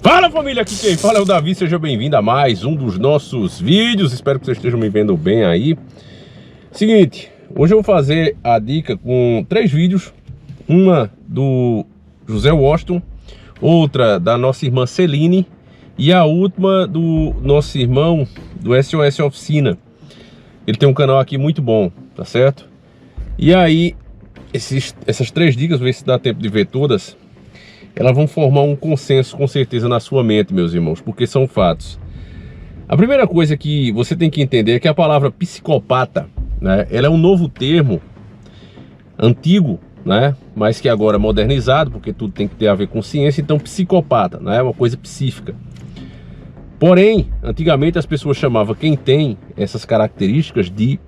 Fala família, aqui quem fala é o Davi, seja bem-vindo a mais um dos nossos vídeos. Espero que vocês estejam me vendo bem aí. Seguinte, hoje eu vou fazer a dica com 3 vídeos. Uma do José Washington, outra da nossa irmã Celine e a última do nosso irmão do SOS Oficina. Ele tem um canal aqui muito bom, tá certo? E aí, essas 3 dicas, vou ver se dá tempo de ver todas. Elas vão formar um consenso com certeza na sua mente, meus irmãos, porque são fatos. A primeira coisa que você tem que entender é que a palavra psicopata, né, ela é um novo termo, antigo, né, mas que agora é modernizado, porque tudo tem que ter a ver com ciência. Então psicopata, né, é uma coisa psíquica. Porém, antigamente as pessoas chamavam quem tem essas características de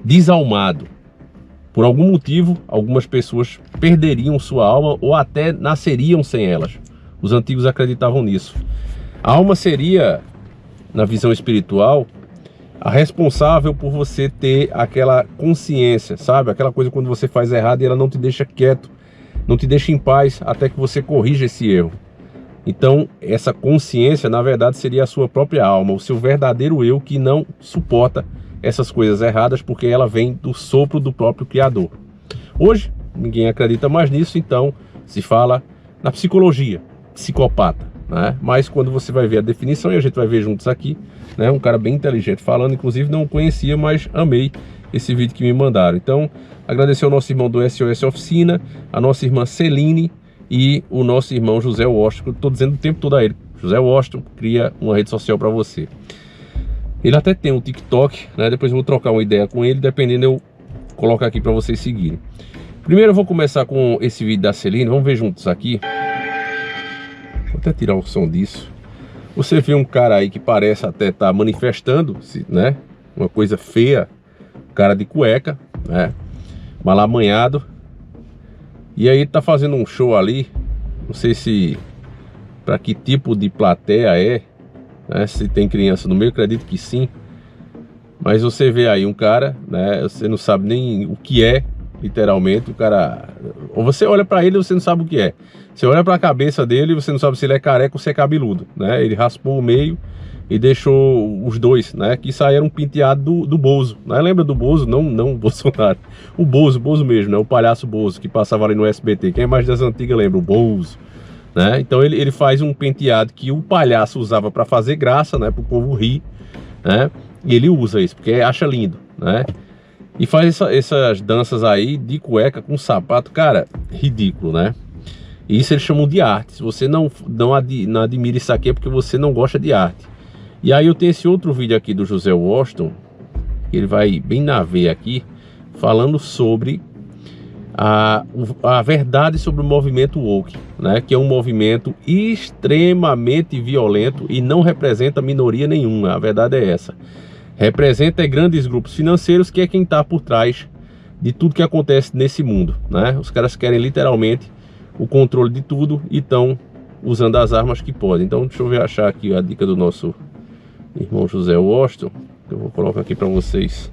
desalmado. Por algum motivo, algumas pessoas perderiam sua alma ou até nasceriam sem elas. Os antigos acreditavam nisso. A alma seria, na visão espiritual, a responsável por você ter aquela consciência, sabe? Aquela coisa quando você faz errado e ela não te deixa quieto, não te deixa em paz até que você corrija esse erro. Então, essa consciência, na verdade, seria a sua própria alma, o seu verdadeiro eu que não suporta essas coisas erradas, porque ela vem do sopro do próprio Criador. Hoje, ninguém acredita mais nisso, então se fala na psicologia, psicopata, né? Mas quando você vai ver a definição, e a gente vai ver juntos aqui, né? Um cara bem inteligente falando, inclusive não conhecia, mas amei esse vídeo que me mandaram. Então, agradecer ao nosso irmão do SOS Oficina, a nossa irmã Celine e o nosso irmão José Washington. Estou dizendo o tempo todo a ele: José Washington, cria uma rede social para você. Ele até tem um TikTok, né? Depois eu vou trocar uma ideia com ele, dependendo eu coloco aqui para vocês seguirem. Primeiro eu vou começar com esse vídeo da Celine, vamos ver juntos aqui. Vou até tirar o som disso. Você vê um cara aí que parece até estar manifestando, né? Uma coisa feia, cara de cueca, né? Mal amanhado. E aí tá fazendo um show ali, não sei se para que tipo de plateia é, né? Se tem criança no meio, acredito que sim. Mas você vê aí um cara, né? Você não sabe nem o que é, literalmente. O cara, ou você olha para ele e você não sabe o que é. Você olha para a cabeça dele e você não sabe se ele é careca ou se é cabeludo, né? Ele raspou o meio e deixou os dois, né? Que saíram penteado do Bozo, né? Lembra do Bozo? Não o Bolsonaro. O Bozo mesmo, né? O palhaço Bozo que passava ali no SBT. Quem é mais das antigas lembra? O Bozo. Né? Então ele faz um penteado que o palhaço usava para fazer graça, né? Para o povo rir, né? E ele usa isso porque acha lindo, né? E faz essas danças aí de cueca com sapato, cara, ridículo, né? E isso eles chamam de arte. Se você não admira isso aqui é porque você não gosta de arte. E aí eu tenho esse outro vídeo aqui do José Washington, que ele vai bem na veia aqui, falando sobre a verdade sobre o movimento woke, né? Que é um movimento extremamente violento e não representa minoria nenhuma. A verdade é essa. Representa grandes grupos financeiros, que é quem está por trás de tudo que acontece nesse mundo, né? Os caras querem literalmente o controle de tudo e estão usando as armas que podem. Então deixa eu ver, achar aqui a dica do nosso irmão José Washington, que eu vou colocar aqui para vocês.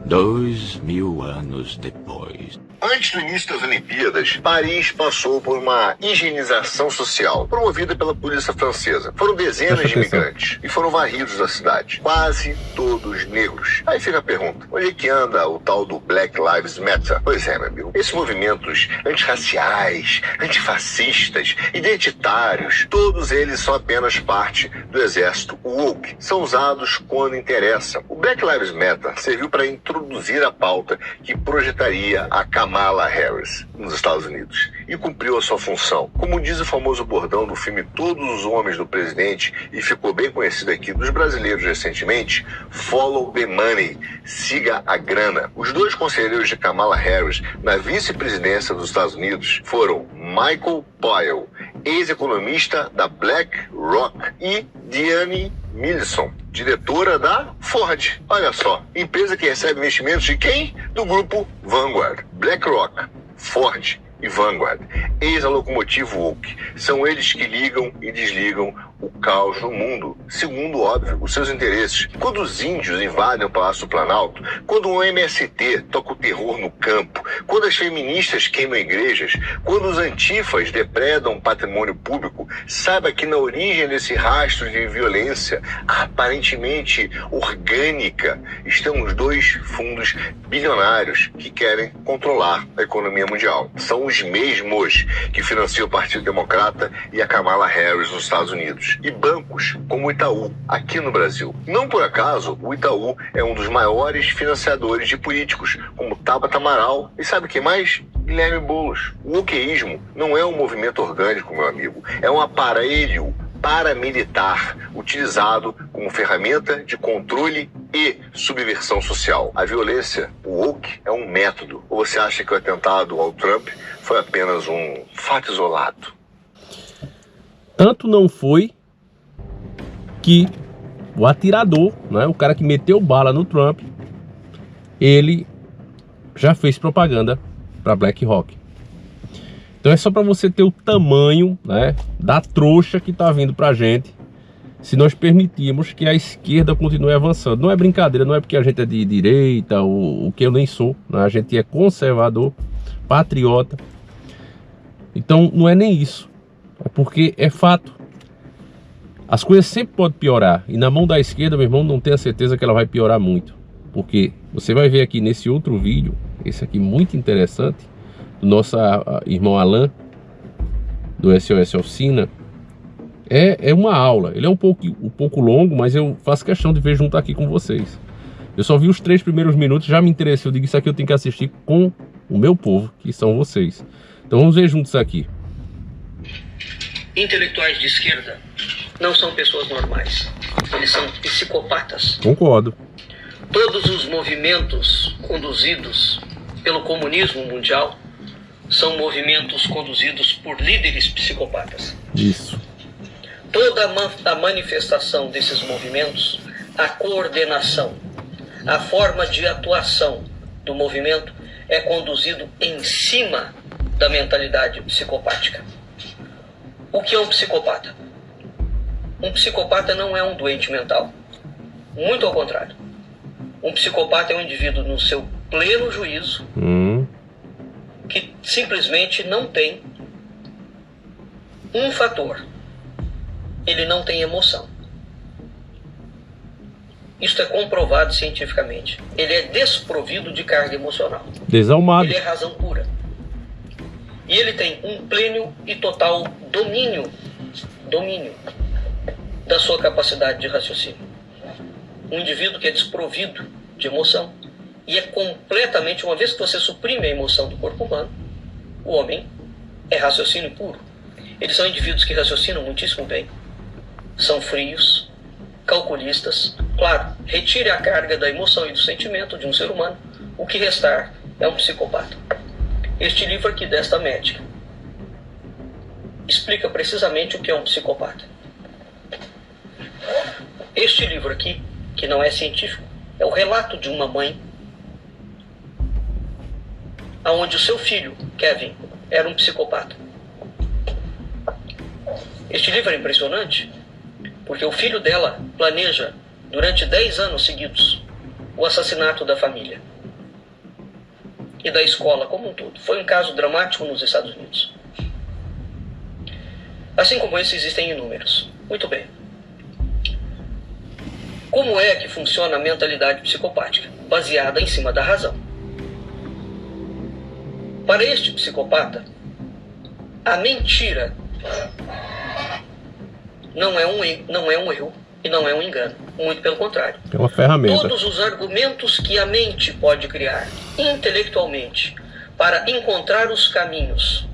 2000 anos depois. Antes do início das Olimpíadas, Paris passou por uma higienização social promovida pela polícia francesa. Foram dezenas de imigrantes e foram varridos da cidade, quase todos negros. Aí fica a pergunta: onde é que anda o tal do Black Lives Matter? Pois é, meu amigo, esses movimentos antirraciais, antifascistas, identitários, todos eles são apenas parte do exército woke. São usados quando interessa. O Black Lives Matter serviu para introduzir a pauta que projetaria a Kamala Harris nos Estados Unidos e cumpriu a sua função. Como diz o famoso bordão do filme Todos os Homens do Presidente, e ficou bem conhecido aqui dos brasileiros recentemente, follow the money, siga a grana. Os 2 conselheiros de Kamala Harris na vice-presidência dos Estados Unidos foram Michael Poyle, ex-economista da BlackRock, e Dianne Milson, diretora da Ford. Olha só, empresa que recebe investimentos de quem? Do grupo Vanguard. BlackRock, Ford e Vanguard, eis a locomotiva woke. São eles que ligam e desligam o caos no mundo, segundo, óbvio, os seus interesses. Quando os índios invadem o Palácio do Planalto, quando o MST toca o terror no campo, quando as feministas queimam igrejas, quando os antifas depredam patrimônio público, saiba que na origem desse rastro de violência aparentemente orgânica estão os dois fundos bilionários que querem controlar a economia mundial. São os mesmos que financiam o Partido Democrata e a Kamala Harris nos Estados Unidos. E bancos como o Itaú, aqui no Brasil. Não por acaso, o Itaú é um dos maiores financiadores de políticos, como Tabata Amaral e sabe quem mais? Guilherme Boulos. O wokeísmo não é um movimento orgânico, meu amigo. É um aparelho paramilitar utilizado como ferramenta de controle e subversão social. A violência, o woke, é um método. Ou você acha que o atentado ao Trump foi apenas um fato isolado? Tanto não foi que o atirador, né, o cara que meteu bala no Trump, ele já fez propaganda para BlackRock. Então é só para você ter o tamanho, né, da trouxa que tá vindo pra gente, se nós permitirmos que a esquerda continue avançando. Não é brincadeira, não é porque a gente é de direita, o que eu nem sou, né? A gente é conservador, patriota. Então não é nem isso, é porque é fato. As coisas sempre podem piorar, e na mão da esquerda, meu irmão, não tenha certeza que ela vai piorar muito. Porque você vai ver aqui nesse outro vídeo, esse aqui muito interessante, do nosso irmão Alan, do SOS Oficina. É uma aula, ele é um pouco longo, mas eu faço questão de ver junto aqui com vocês. Eu só vi os 3 primeiros minutos, já me interessei, eu digo, isso aqui eu tenho que assistir com o meu povo, que são vocês. Então vamos ver juntos aqui. Intelectuais de esquerda não são pessoas normais, eles são psicopatas. Concordo. Todos os movimentos conduzidos pelo comunismo mundial são movimentos conduzidos por líderes psicopatas. Isso. Toda a manifestação desses movimentos, a coordenação, a forma de atuação do movimento é conduzido em cima da mentalidade psicopática. O que é um psicopata? Um psicopata não é um doente mental. Muito ao contrário. Um psicopata é um indivíduo no seu pleno juízo, que simplesmente não tem um fator. Ele não tem emoção. Isso é comprovado cientificamente. Ele é desprovido de carga emocional. Desalmado. Ele é razão pura. E ele tem um pleno e total domínio da sua capacidade de raciocínio. Um indivíduo que é desprovido de emoção e é completamente, uma vez que você suprime a emoção do corpo humano, o homem é raciocínio puro. Eles são indivíduos que raciocinam muitíssimo bem. São frios, calculistas. Claro, retire a carga da emoção e do sentimento de um ser humano, o que restar é um psicopata. Este livro aqui desta médica explica precisamente o que é um psicopata. Este livro aqui, que não é científico, é o relato de uma mãe onde o seu filho, Kevin, era um psicopata. Este livro é impressionante, porque o filho dela planeja, durante 10 anos seguidos, o assassinato da família e da escola como um todo. Foi um caso dramático nos Estados Unidos. Assim como esse, existem inúmeros. Muito bem. Como é que funciona a mentalidade psicopática? Baseada em cima da razão. Para este psicopata, a mentira não é um erro e não é um engano. Muito pelo contrário. É uma ferramenta. Todos os argumentos que a mente pode criar intelectualmente para encontrar os caminhos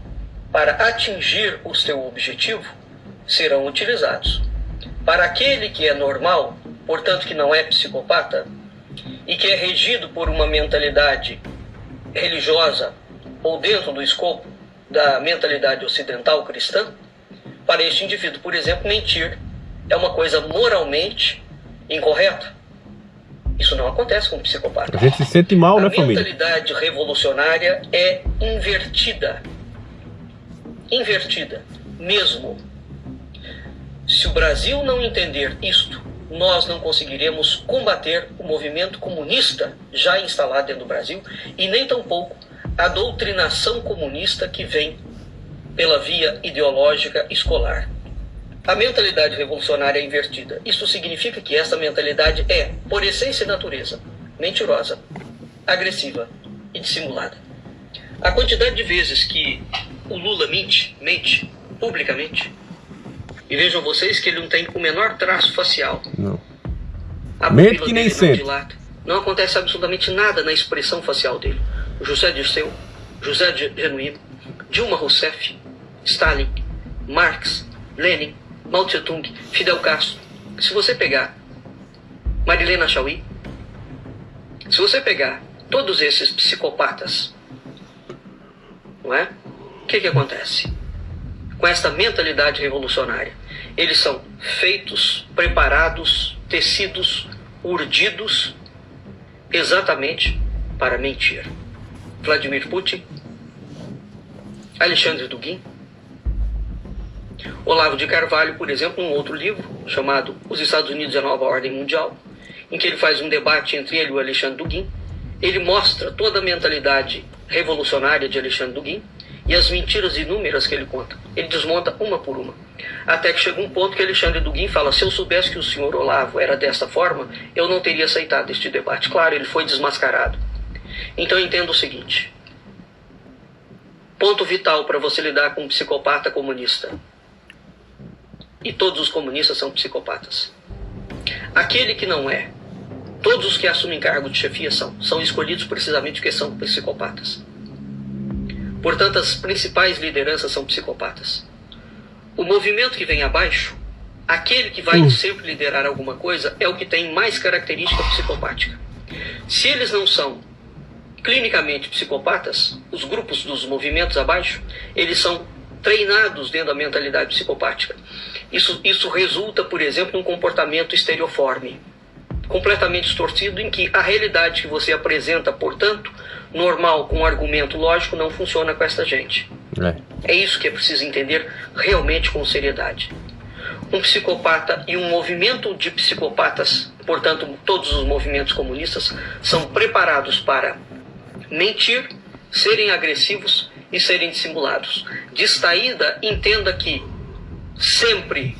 para atingir o seu objetivo serão utilizados. Para aquele que é normal, portanto que não é psicopata, e que é regido por uma mentalidade religiosa ou dentro do escopo da mentalidade ocidental cristã, para este indivíduo, por exemplo, mentir é uma coisa moralmente incorreta. Isso não acontece com um psicopata. A gente se sente mal, né, família? A mentalidade revolucionária é invertida. invertida, mesmo. Se o Brasil não entender isto, nós não conseguiremos combater o movimento comunista já instalado dentro do Brasil e nem tampouco a doutrinação comunista que vem pela via ideológica escolar. A mentalidade revolucionária é invertida. Isso significa que essa mentalidade é, por essência e natureza, mentirosa, agressiva e dissimulada. A quantidade de vezes que o Lula mente publicamente, e vejam vocês que ele não tem o menor traço facial. Não. A mente que nem sempre. Não acontece absolutamente nada na expressão facial dele. José Dirceu, José Genuíno, Dilma Rousseff, Stalin, Marx, Lenin, Mao Tse-tung, Fidel Castro. Se você pegar Marilena Chauí, se você pegar todos esses psicopatas, não é? O que acontece? Com esta mentalidade revolucionária, eles são feitos, preparados, tecidos, urdidos, exatamente para mentir. Vladimir Putin, Alexandre Dugin, Olavo de Carvalho, por exemplo, um outro livro chamado Os Estados Unidos e a Nova Ordem Mundial, em que ele faz um debate entre ele e o Alexandre Dugin. Ele mostra toda a mentalidade revolucionária de Alexandre Dugin e as mentiras inúmeras que ele conta. Ele desmonta uma por uma. Até que chega um ponto que Alexandre Dugin fala: se eu soubesse que o senhor Olavo era dessa forma, eu não teria aceitado este debate. Claro, ele foi desmascarado. Então eu entendo o seguinte: ponto vital para você lidar com um psicopata comunista. E todos os comunistas são psicopatas. Aquele que não é, todos os que assumem cargo de chefia são escolhidos precisamente porque são psicopatas. Portanto, as principais lideranças são psicopatas. O movimento que vem abaixo, aquele que vai sempre liderar alguma coisa, é o que tem mais característica psicopática. Se eles não são clinicamente psicopatas, os grupos dos movimentos abaixo, eles são treinados dentro da mentalidade psicopática. Isso resulta, por exemplo, num comportamento estereoforme, completamente distorcido, em que a realidade que você apresenta, portanto, normal, com um argumento lógico, não funciona com essa gente. É isso que é preciso entender realmente com seriedade. Um psicopata e um movimento de psicopatas, portanto, todos os movimentos comunistas, são preparados para mentir, serem agressivos e serem dissimulados. De saída, entenda que sempre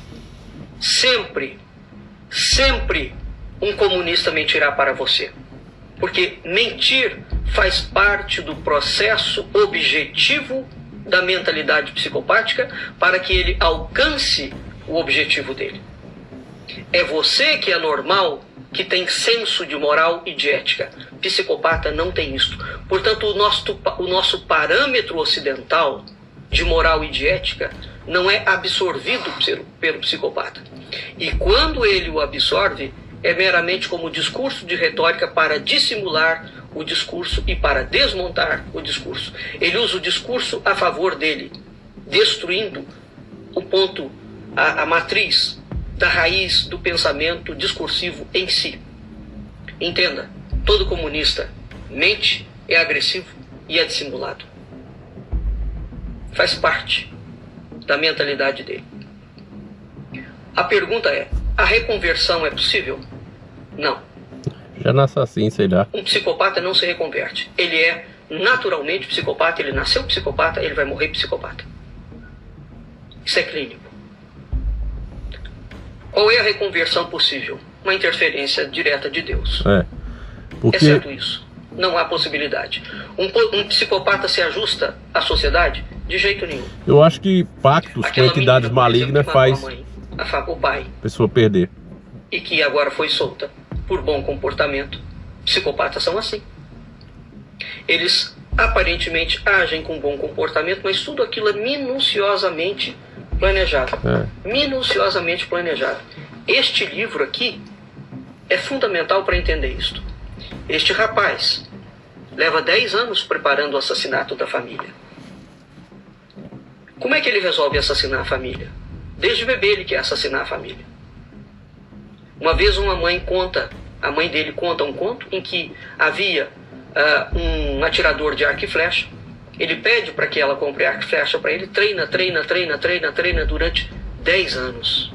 um comunista mentirá para você. Porque mentir faz parte do processo objetivo da mentalidade psicopática para que ele alcance o objetivo dele. É você que é normal, que tem senso de moral e de ética. Psicopata não tem isto. Portanto, o nosso parâmetro ocidental de moral e de ética não é absorvido pelo psicopata. E quando ele o absorve, é meramente como discurso de retórica para dissimular o discurso e para desmontar o discurso. Ele usa o discurso a favor dele, destruindo o ponto, a matriz da raiz do pensamento discursivo em si. Entenda, todo comunista mente, é agressivo e é dissimulado. Faz parte da mentalidade dele. A pergunta é: a reconversão é possível? Não. Já nasce assim, sei lá. Um psicopata não se reconverte. Ele é naturalmente psicopata, ele nasceu psicopata, ele vai morrer psicopata. Isso é clínico. Qual é a reconversão possível? Uma interferência direta de Deus. Porque... Exceto isso, não há possibilidade. Um psicopata se ajusta à sociedade? De jeito nenhum. Eu acho que pactos com entidades malignas faz o pai, a pessoa perder. E que agora foi solta por bom comportamento. Psicopatas são assim. Eles aparentemente agem com bom comportamento, mas tudo aquilo é minuciosamente planejado. Minuciosamente planejado. Este livro aqui é fundamental para entender isto. Este rapaz leva 10 anos preparando o assassinato da família. Como é que ele resolve assassinar a família? Desde bebê ele quer assassinar a família. Uma vez a mãe dele conta um conto em que havia um atirador de arco e flecha Ele pede para que ela compre arco e flecha para ele, treina durante 10 anos.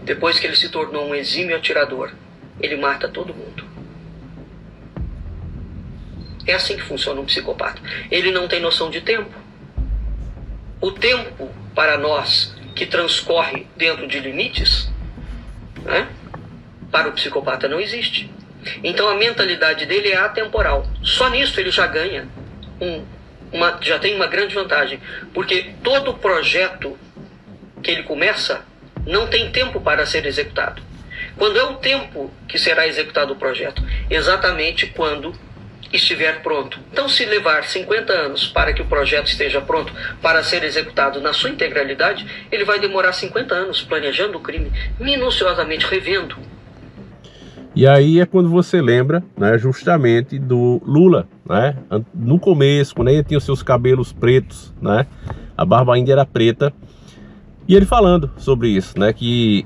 Depois que ele se tornou um exímio atirador, ele mata todo mundo. É assim que funciona um psicopata. Ele não tem noção de tempo. O tempo, para nós, que transcorre dentro de limites, né, para o psicopata não existe. Então a mentalidade dele é atemporal. Só nisso ele já ganha, já tem uma grande vantagem. Porque todo projeto que ele começa não tem tempo para ser executado. Quando é o tempo que será executado o projeto? Exatamente quando estiver pronto. Então, se levar 50 anos para que o projeto esteja pronto para ser executado na sua integralidade, ele vai demorar 50 anos planejando o crime, minuciosamente revendo. E aí é quando você lembra, né, justamente do Lula, né? No começo, quando ele tinha os seus cabelos pretos, né? A barba ainda era preta. E ele falando sobre isso, né? Que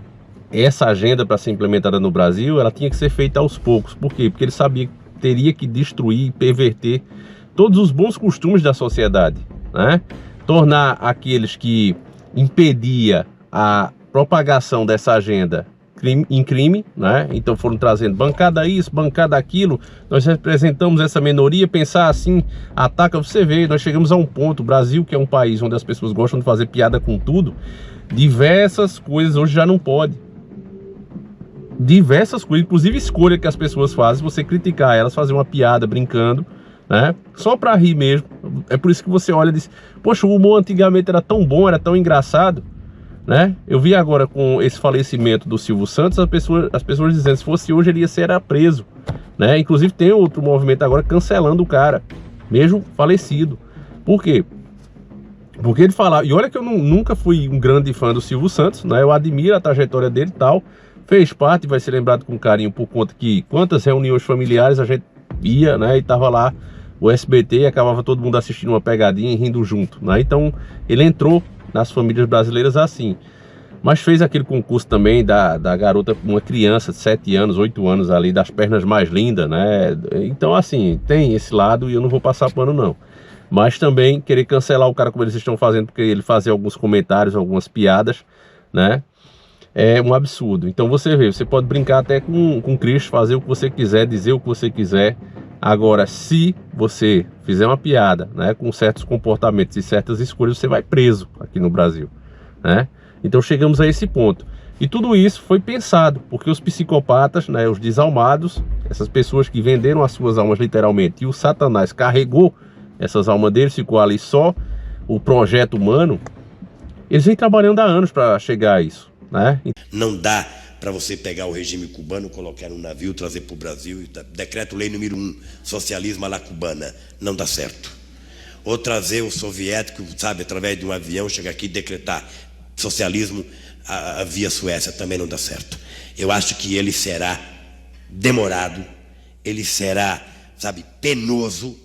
essa agenda para ser implementada no Brasil, ela tinha que ser feita aos poucos. Por quê? Porque ele sabia que teria que destruir, perverter todos os bons costumes da sociedade, né? Tornar aqueles que impedia a propagação dessa agenda em crime, né? Então foram trazendo bancada isso, bancada aquilo, nós representamos essa minoria, pensar assim, ataca, você vê, nós chegamos a um ponto, o Brasil, que é um país onde as pessoas gostam de fazer piada com tudo, diversas coisas hoje já não pode. Diversas coisas, inclusive escolha que as pessoas fazem, você criticar elas, fazer uma piada brincando, né? Só pra rir mesmo. É por isso que você olha e diz, poxa, o humor antigamente era tão bom, era tão engraçado, né? Eu vi agora com esse falecimento do Silvio Santos, as pessoas dizendo, se fosse hoje ele ia ser preso, né? Inclusive tem outro movimento agora cancelando o cara, mesmo falecido. Por quê? Porque ele falava, e olha que eu nunca fui um grande fã do Silvio Santos, né? Eu admiro a trajetória dele e tal, fez parte, vai ser lembrado com carinho por conta que quantas reuniões familiares a gente ia, né? E tava lá o SBT e acabava todo mundo assistindo uma pegadinha e rindo junto, né? Então ele entrou nas famílias brasileiras assim. Mas fez aquele concurso também da garota, uma criança de 7 anos, 8 anos ali, das pernas mais lindas, né? Então assim, tem esse lado e eu não vou passar pano não. Mas também querer cancelar o cara como eles estão fazendo, porque ele fazia alguns comentários, algumas piadas, né? É um absurdo. Então você vê, você pode brincar até com Cristo, fazer o que você quiser, dizer o que você quiser. Agora, se você fizer uma piada, né, com certos comportamentos e certas escolhas, você vai preso aqui no Brasil, né? Então chegamos a esse ponto. E tudo isso foi pensado, porque os psicopatas, né, os desalmados, essas pessoas que venderam as suas almas literalmente, e o Satanás carregou essas almas deles, ficou ali só o projeto humano, eles vêm trabalhando há anos para chegar a isso, né? Não dá para você pegar o regime cubano, colocar num navio, trazer para o Brasil, decreto-lei número 1, socialismo à la cubana, não dá certo. Ou trazer o soviético, sabe, através de um avião, chegar aqui e decretar socialismo via Suécia, também não dá certo. Eu acho que ele será demorado, ele será, sabe, penoso,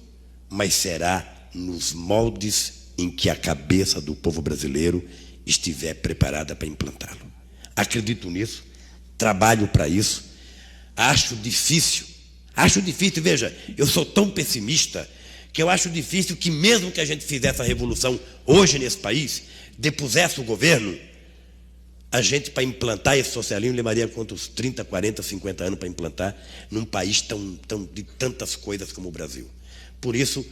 mas será nos moldes em que a cabeça do povo brasileiro estiver preparada para implantá-lo. Acredito nisso, trabalho para isso, acho difícil, veja, eu sou tão pessimista que eu acho difícil que mesmo que a gente fizesse a revolução hoje nesse país, depusesse o governo, a gente para implantar esse socialismo levaria quantos 30, 40, 50 anos para implantar num país de tantas coisas como o Brasil. Por isso,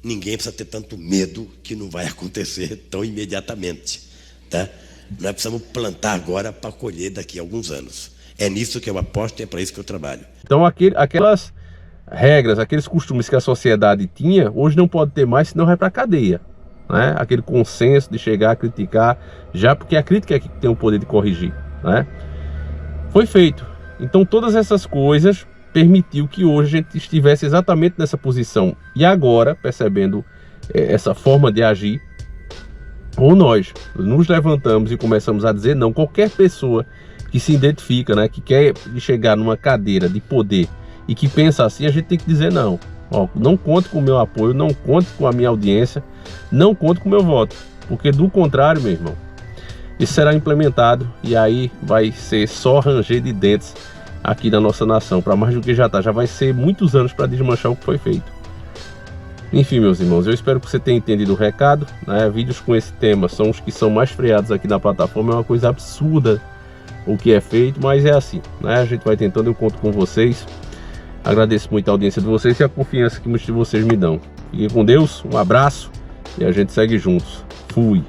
ninguém precisa ter tanto medo que não vai acontecer tão imediatamente, tá? Nós precisamos plantar agora para colher daqui a alguns anos. É nisso que eu aposto e é para isso que eu trabalho. Então aquelas regras, aqueles costumes que a sociedade tinha, hoje não pode ter mais, senão vai para a cadeia, né? Aquele consenso de chegar a criticar, já porque a crítica é que tem o poder de corrigir, né? Foi feito. Então todas essas coisas permitiu que hoje a gente estivesse exatamente nessa posição. E agora, percebendo essa forma de agir, ou nós nos levantamos e começamos a dizer não, qualquer pessoa que se identifica, né, que quer chegar numa cadeira de poder e que pensa assim, a gente tem que dizer não. Ó, não conte com o meu apoio, não conte com a minha audiência, não conte com o meu voto, porque do contrário, meu irmão, isso será implementado e aí vai ser só ranger de dentes aqui na nossa nação, para mais do que já está, já vai ser muitos anos para desmanchar o que foi feito. Enfim, meus irmãos, eu espero que você tenha entendido o recado, né? Vídeos com esse tema são os que são mais freados aqui na plataforma. É uma coisa absurda o que é feito, mas é assim, né? A gente vai tentando, eu conto com vocês. Agradeço muito a audiência de vocês e a confiança que muitos de vocês me dão. Fiquem com Deus, um abraço e a gente segue juntos. Fui!